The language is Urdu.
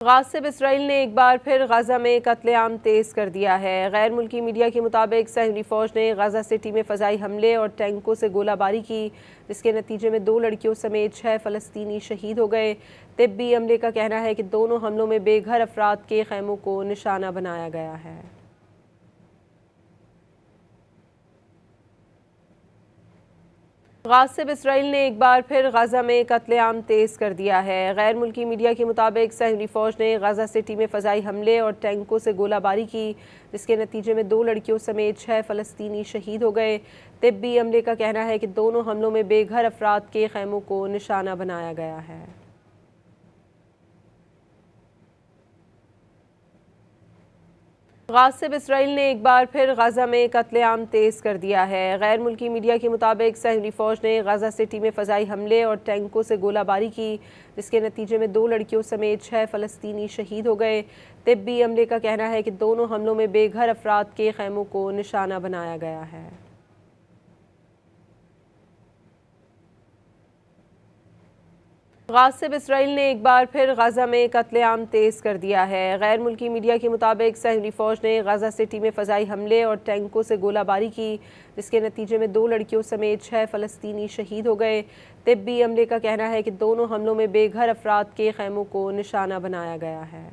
غاصب اسرائیل نے ایک بار پھر غزہ میں قتل عام تیز کر دیا ہے۔ غیر ملکی میڈیا کے مطابق صہیونی فوج نے غزہ سٹی میں فضائی حملے اور ٹینکوں سے گولہ باری کی، جس کے نتیجے میں 2 لڑکیوں سمیت 6 فلسطینی شہید ہو گئے۔ طبی عملے کا کہنا ہے کہ دونوں حملوں میں بے گھر افراد کے خیموں کو نشانہ بنایا گیا ہے۔ غاصب اسرائیل نے ایک بار پھر غزہ میں قتل عام تیز کر دیا ہے۔ غیر ملکی میڈیا کے مطابق صہیونی فوج نے غزہ سٹی میں فضائی حملے اور ٹینکوں سے گولہ باری کی، جس کے نتیجے میں 2 لڑکیوں سمیت 6 فلسطینی شہید ہو گئے۔ طبی عملے کا کہنا ہے کہ دونوں حملوں میں بے گھر افراد کے خیموں کو نشانہ بنایا گیا ہے۔ غاصب اسرائیل نے ایک بار پھر غزہ میں قتل عام تیز کر دیا ہے۔ غیر ملکی میڈیا کے مطابق صہیونی فوج نے غزہ سٹی میں فضائی حملے اور ٹینکوں سے گولہ باری کی، جس کے نتیجے میں 2 لڑکیوں سمیت 6 فلسطینی شہید ہو گئے۔ طبی عملے کا کہنا ہے کہ دونوں حملوں میں بے گھر افراد کے خیموں کو نشانہ بنایا گیا ہے۔ غاصب اسرائیل نے ایک بار پھر غزہ میں قتل عام تیز کر دیا ہے۔ غیر ملکی میڈیا کے مطابق صہیونی فوج نے غزہ سٹی میں فضائی حملے اور ٹینکوں سے گولہ باری کی، جس کے نتیجے میں 2 لڑکیوں سمیت 6 فلسطینی شہید ہو گئے۔ طبی عملے کا کہنا ہے کہ دونوں حملوں میں بے گھر افراد کے خیموں کو نشانہ بنایا گیا ہے۔